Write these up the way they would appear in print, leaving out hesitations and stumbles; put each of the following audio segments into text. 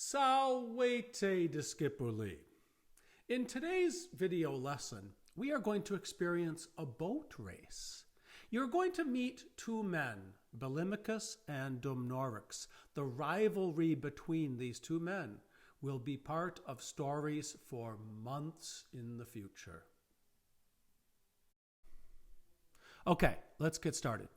Salvete discipuli. In today's video lesson, we are going to experience a boat race. You're going to meet two men, Bulimicus and Dumnorix. The rivalry between these two men will be part of stories for months in the future. Okay, let's get started.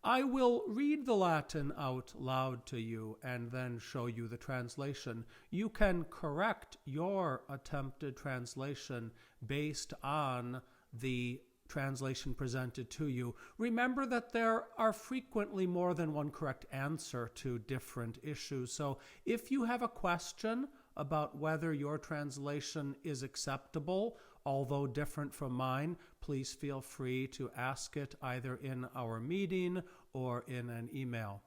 I will read the Latin out loud to you and then show you the translation. You can correct your attempted translation based on the translation presented to you. Remember that there are frequently more than one correct answer to different issues. So if you have a question about whether your translation is acceptable, although different from mine, please feel free to ask it either in our meeting or in an email.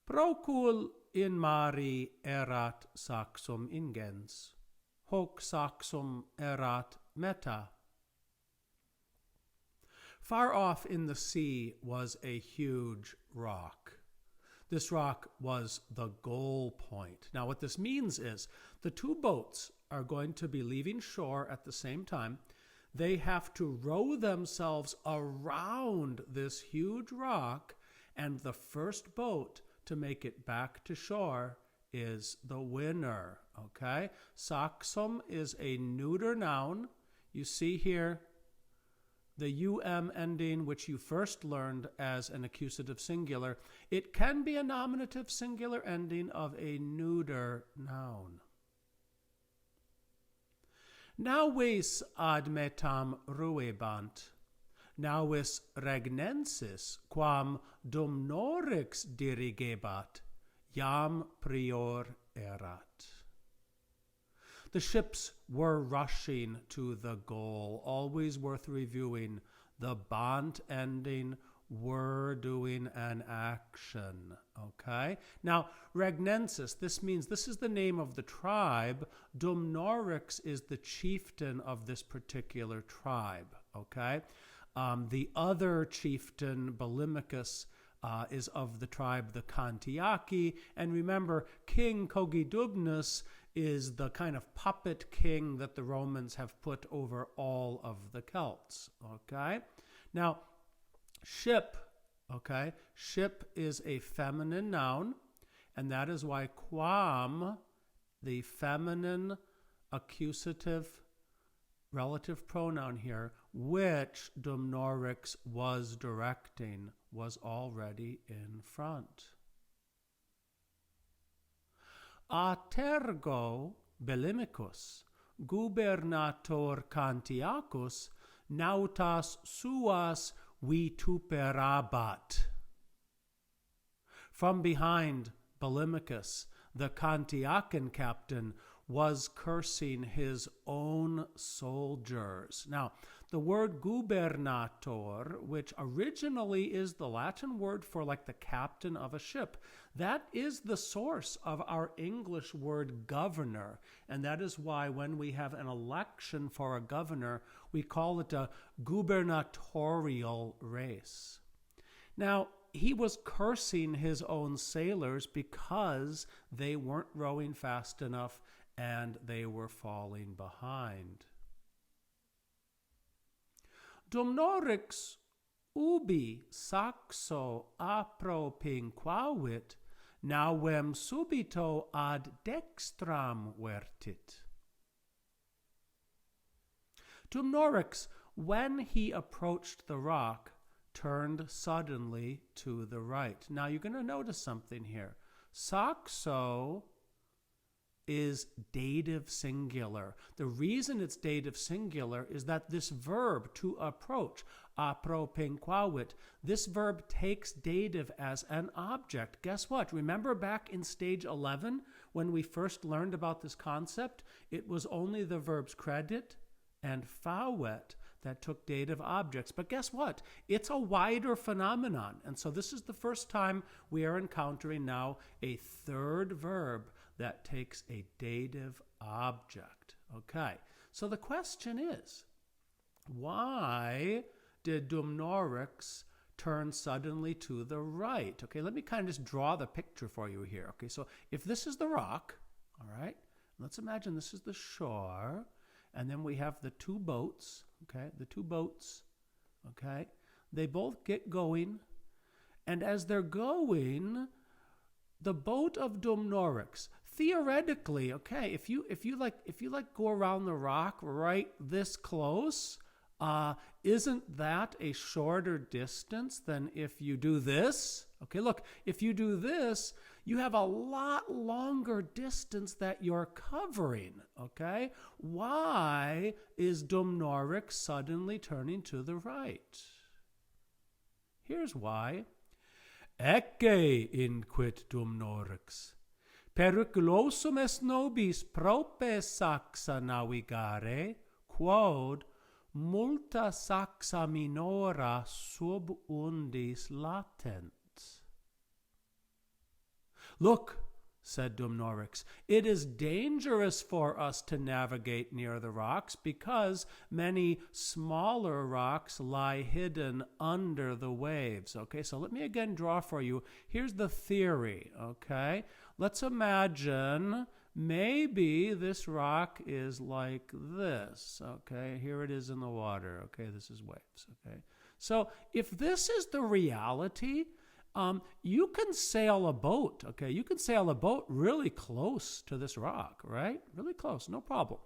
Procul in mari erat saxum ingens, hoc saxum erat meta. Far off in the sea was a huge rock. This rock was the goal point. Now what this means is the two boats are going to be leaving shore at the same time. They have to row themselves around this huge rock, and the first boat to make it back to shore is the winner, okay? Saxum is a neuter noun. You see here the um ending, which you first learned as an accusative singular. It can be a nominative singular ending of a neuter noun. Navis ad metam ruebant, navis regnensis, quam Dumnorix dirigebat, jam prior erat. The ships were rushing to the goal, always worth reviewing. The bant ending, were doing an action, okay? Now, regnensis, this means this is the name of the tribe. Dumnorix is the chieftain of this particular tribe, okay? The other chieftain, Bulimicus, is of the tribe the Cantiaci, and remember, King Cogidubnus is the kind of puppet king that the Romans have put over all of the Celts, okay? Now, ship, okay? Ship is a feminine noun, and that is why quam, the feminine accusative relative pronoun here, which Dumnorix was directing, was already in front. A tergo Bulimicus, gubernator Cantiacus, nautas suas vituperabat. From behind, Bulimicus, the Cantiacan captain, was cursing his own soldiers. Now, the word gubernator, which originally is the Latin word for like the captain of a ship, that is the source of our English word governor. And that is why when we have an election for a governor, we call it a gubernatorial race. Now, he was cursing his own sailors because they weren't rowing fast enough and they were falling behind. Dumnorix ubi saxo apropinquavit, navem subito ad dextram vertit. Dumnorix, when he approached the rock, turned suddenly to the right. Now you're going to notice something here. Saxo is dative singular. The reason it's dative singular is that this verb, to approach, apropinquavit, this verb takes dative as an object. Guess what? Remember back in stage 11 when we first learned about this concept? It was only the verbs credit and fauet that took dative objects. But guess what? It's a wider phenomenon. And so this is the first time we are encountering now a third verb that takes a dative object. Okay, so the question is, why did Dumnorix turn suddenly to the right. Okay, let me kind of just draw the picture for you here. Okay, so if this is the rock, all right, let's imagine this is the shore, and then we have the two boats, okay, the two boats, okay, they both get going, and as they're going, the boat of Dumnorix, theoretically, okay, if you go around the rock right this close, isn't that a shorter distance than if you do this? Okay, look, if you do this, you have a lot longer distance that you're covering, okay? Why is Dumnorix suddenly turning to the right? Here's why. Ecce inquit Dumnorix. Periculosum est nobis prope saxa navigare, quod multa saxa minora sub undis latent. Look, said Dumnorix, it is dangerous for us to navigate near the rocks because many smaller rocks lie hidden under the waves. Okay, so let me again draw for you. Here's the theory, okay? Let's imagine maybe this rock is like this, okay? Here it is in the water, okay? This is waves, okay? So if this is the reality, you can sail a boat, okay? You can sail a boat really close to this rock, right? Really close, no problem.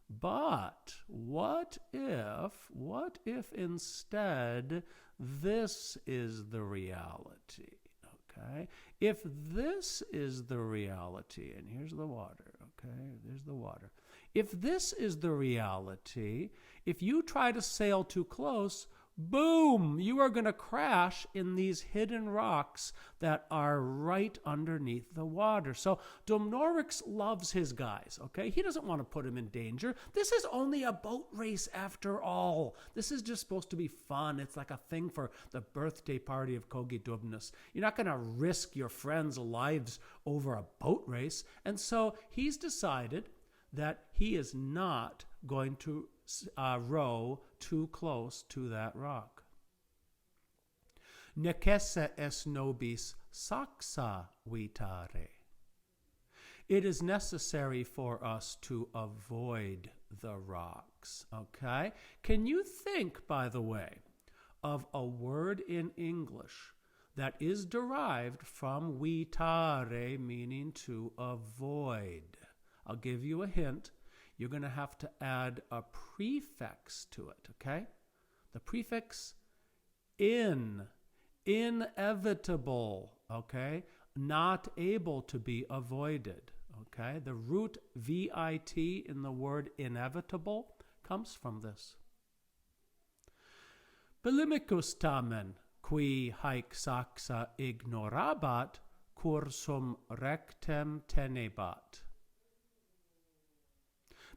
But what if instead this is the reality, okay? If this is the reality, and here's the water, okay? There's the water. If this is the reality, if you try to sail too close, boom, you are going to crash in these hidden rocks that are right underneath the water. So Dumnorix loves his guys, okay? He doesn't want to put them in danger. This is only a boat race after all. This is just supposed to be fun. It's like a thing for the birthday party of Kogidubnus. You're not going to risk your friends' lives over a boat race. And so he's decided that he is not going to row too close to that rock. Necesse est nobis saxa vitare. It is necessary for us to avoid the rocks, okay? Can you think, by the way, of a word in English that is derived from vitare, meaning to avoid? I'll give you a hint. You're going to have to add a prefix to it, okay? The prefix in, inevitable, okay? Not able to be avoided, okay? The root vit in the word inevitable comes from this. Bulimicus tamen, qui haec saxa ignorabat, cursum rectem tenebat.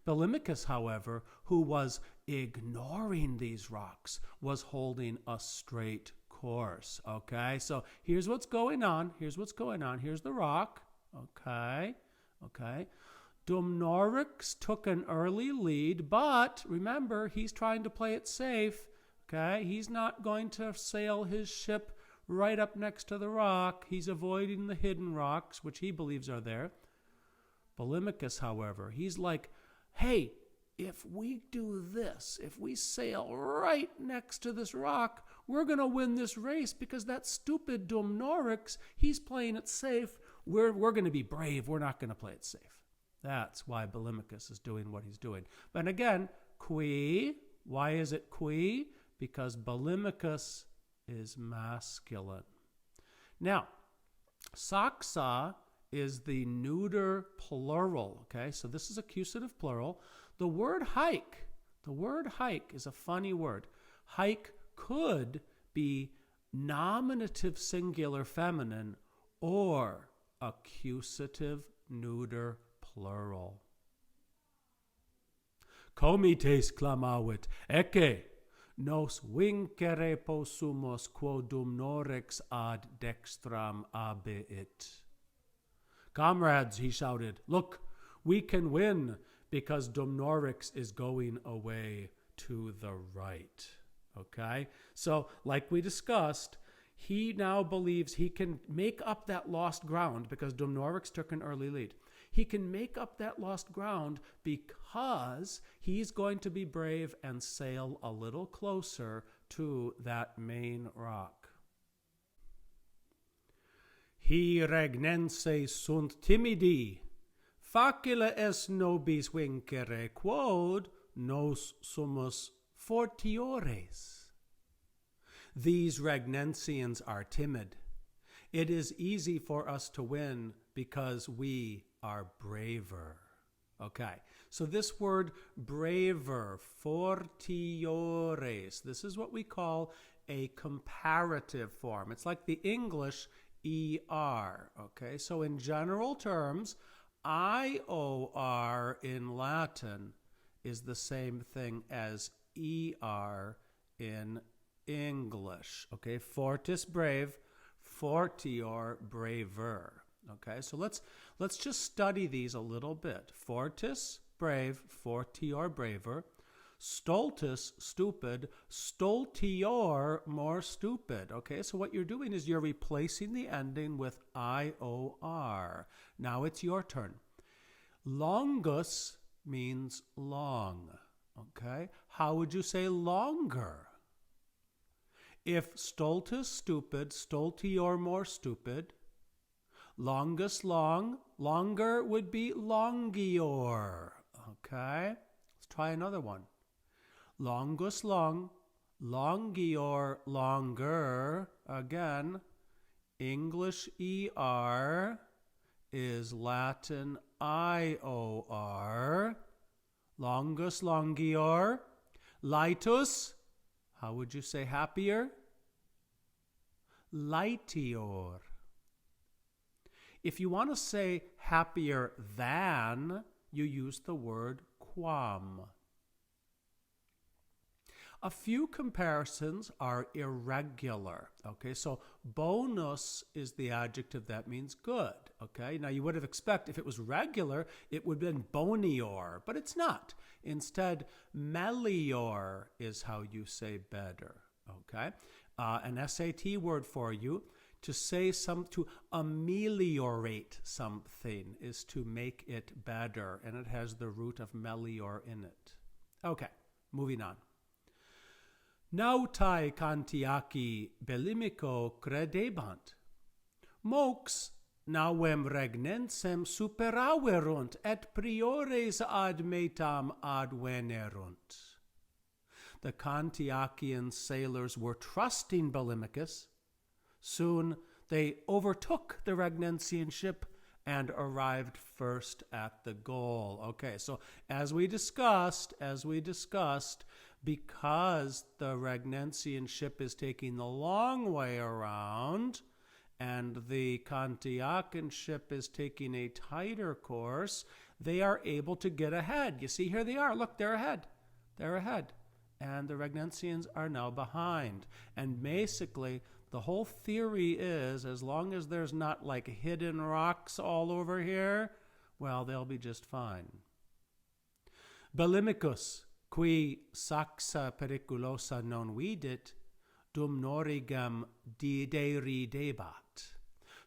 Bulimicus, however, who was ignoring these rocks, was holding a straight course, okay? So here's what's going on. Here's the rock, okay? Dumnorix took an early lead, but remember, he's trying to play it safe, okay? He's not going to sail his ship right up next to the rock. He's avoiding the hidden rocks, which he believes are there. Bulimicus, however, he's like, hey, if we do this, if we sail right next to this rock, we're going to win this race because that stupid Dumnorix, he's playing it safe. We're going to be brave. We're not going to play it safe. That's why Bulimicus is doing what he's doing. But again, qui, why is it qui? Because Bulimicus is masculine. Now, saxa is the neuter plural, okay? So this is accusative plural. The word hike is a funny word. Hike could be nominative singular feminine or accusative neuter plural. Comites clamavit, ecce, nos vincere possumus quo Dumnorix ad dextram abiit. Comrades, he shouted, look, we can win because Dumnorix is going away to the right. Okay? So, like we discussed, he now believes he can make up that lost ground because Dumnorix took an early lead. He can make up that lost ground because he's going to be brave and sail a little closer to that main rock. Hi regnense sunt timidi, facile es nobis vincere, quod nos sumus fortiores. These Regnensians are timid. It is easy for us to win because we are braver. Okay, so this word braver, fortiores, this is what we call a comparative form. It's like the English ER. Okay, so in general terms, IOR in Latin is the same thing as ER in English. Okay, fortis, brave, fortior, braver. Okay, so let's just study these a little bit. Fortis, brave, fortior, braver. Stultus, stupid. Stultior, more stupid. Okay, so what you're doing is you're replacing the ending with IOR. Now it's your turn. Longus means long. Okay, how would you say longer? If stultus, stupid, stultior, more stupid. Longus, long. Longer would be longior. Okay, let's try another one. Longus, long. Longior, longer. Again, English ER is Latin IOR. Longus, longior. Lightus, how would you say happier? Lightior. If you want to say happier than, you use the word quam. A few comparisons are irregular. Okay, so bonus is the adjective that means good. Okay, now you would have expected if it was regular, it would have been bonior, but it's not. Instead, melior is how you say better. Okay, an SAT word for you. To say to ameliorate something is to make it better, and it has the root of melior in it. Okay, moving on. Nautai cantiaci Bulimicus credebant. Mox nauem regnensem superaverunt et priores ad metam advenerunt. The Cantiacian sailors were trusting Bulimicus. Soon they overtook the Regnensian ship and arrived first at the goal. Okay, so as we discussed, because the Regnensian ship is taking the long way around and the Cantiacan ship is taking a tighter course, they are able to get ahead. You see, here they are. Look, they're ahead. They're ahead. And the Regnensians are now behind. And basically, the whole theory is, as long as there's not like hidden rocks all over here, well, they'll be just fine. Bulimicus, qui saxa periculosa non vidit, dum norigam deridebat.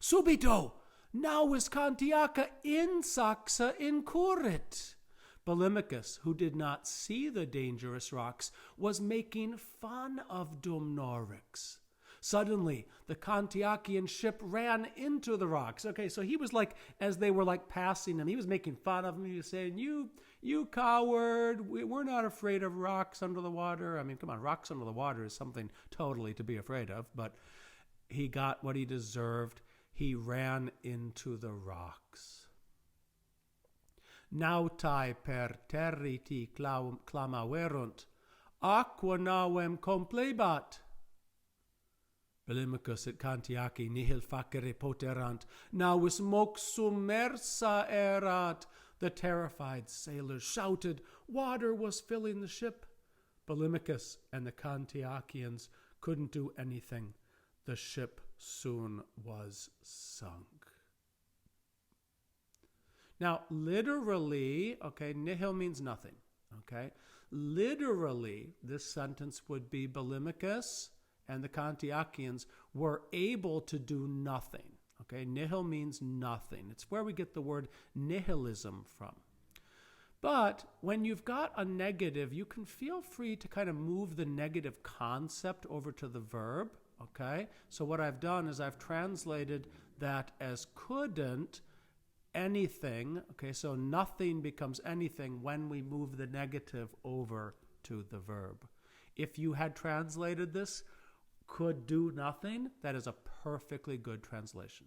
Subito, navis Cantiaca in saxa incurrit. Bulimicus, who did not see the dangerous rocks, was making fun of Dumnorix. Suddenly, the Cantiacian ship ran into the rocks. Okay, so he was like, as they were like passing him, he was making fun of him. He was saying, you coward, we're not afraid of rocks under the water. I mean, come on, rocks under the water is something totally to be afraid of. But he got what he deserved. He ran into the rocks. Nautai per territi clamaverunt, aqua navem complebat. Bulimicus et Cantiaci nihil facere poterant, navis mox submersa erat. The terrified sailors shouted. Water was filling the ship. Bulimicus and the Cantiacians couldn't do anything. The ship soon was sunk. Now, literally, okay, nihil means nothing. Okay, literally, this sentence would be Bulimicus and the Cantiacians were able to do nothing. Okay, nihil means nothing. It's where we get the word nihilism from. But when you've got a negative, you can feel free to kind of move the negative concept over to the verb. Okay, so what I've done is I've translated that as couldn't anything. Okay, so nothing becomes anything when we move the negative over to the verb. If you had translated this, could do nothing, that is a perfectly good translation.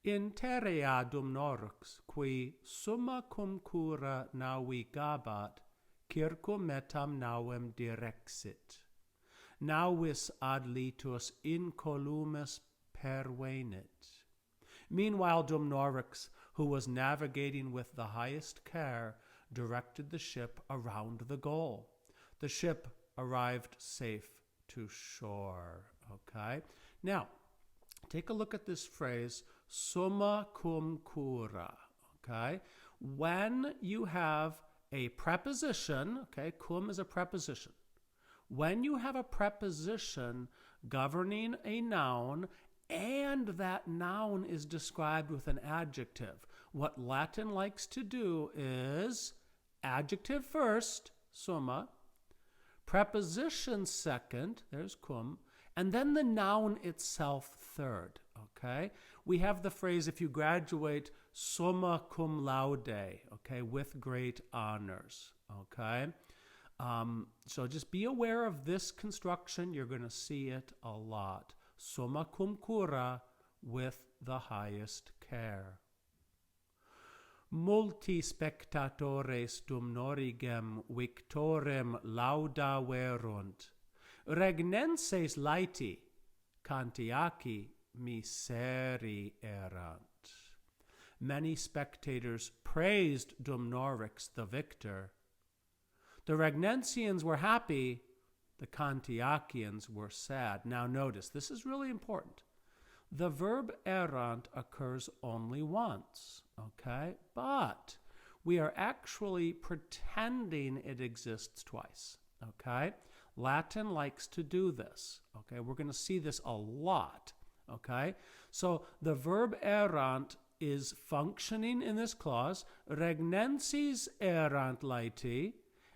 In terrea dum norux, qui summa cum cura navigabat, circum metam navem direxit. Navis ad litus incolumis pervenit. Meanwhile, dum norux, who was navigating with the highest care, directed the ship around the goal. The ship arrived safe to shore. Okay? Now, take a look at this phrase, summa cum cura. Okay? When you have a preposition, okay, cum is a preposition. When you have a preposition governing a noun, and that noun is described with an adjective, what Latin likes to do is adjective first, summa, preposition second, there's cum, and then the noun itself third, okay? We have the phrase, if you graduate, summa cum laude, okay, with great honors, okay? So just be aware of this construction. You're going to see it a lot. Summa cum cura, with the highest care. Multi spectatores dum norigem victorem lauda verunt. Regnenses laeti, Cantiaci miseri erant. Many spectators praised dum norix, the victor. The Regnensians were happy, the Cantiacians were sad. Now notice, this is really important. The verb erant occurs only once, okay? But we are actually pretending it exists twice, okay? Latin likes to do this, okay? We're going to see this a lot, okay? So the verb erant is functioning in this clause, regnensis erant laeti,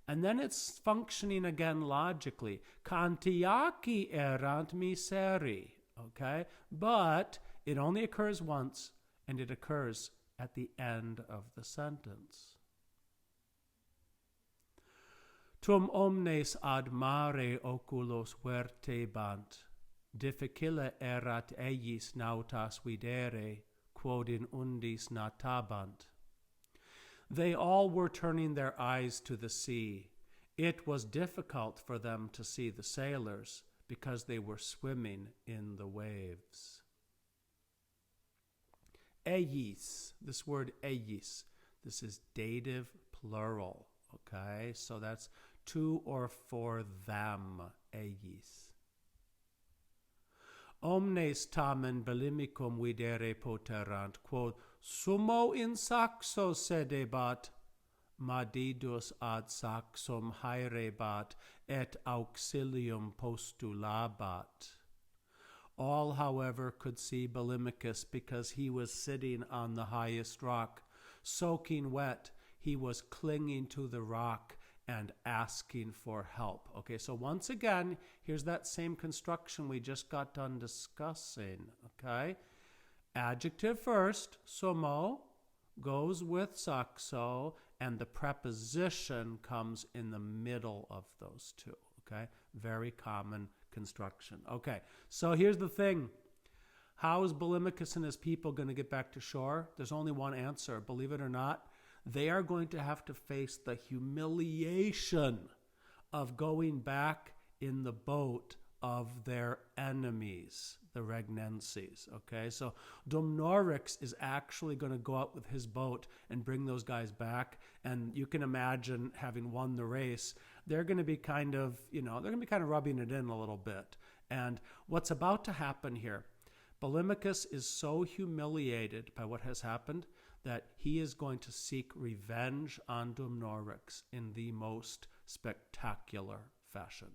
and then it's functioning again logically. Cantiaci erant miseri, okay? But it only occurs once, and it occurs at the end of the sentence. Tum omnes ad mare oculos vertebant, difficile erat eiis nautas videre, quod in undis natabant. They all were turning their eyes to the sea. It was difficult for them to see the sailors because they were swimming in the waves. Eiis, this word eiis, this is dative plural, okay? So that's to or for them, eiis. Omnes tamen Bulimicum videre poterant, quod summo in saxo sedebat, madidus ad saxum haerebat, et auxilium postulabat. All, however, could see Bulimicus because he was sitting on the highest rock. Soaking wet, he was clinging to the rock and asking for help. Okay, so once again, here's that same construction we just got done discussing, okay? Adjective first, summo, goes with saxo, and the preposition comes in the middle of those two, okay? Very common construction. Okay, so here's the thing. How is Bulimicus and his people going to get back to shore? There's only one answer, believe it or not. They are going to have to face the humiliation of going back in the boat of their enemies, the Regnenses, okay? So Dumnorix is actually going to go out with his boat and bring those guys back, and you can imagine, having won the race, they're going to be kind of, they're going to be kind of rubbing it in a little bit. And what's about to happen here, Bulimicus is so humiliated by what has happened that he is going to seek revenge on Dumnorix in the most spectacular fashion.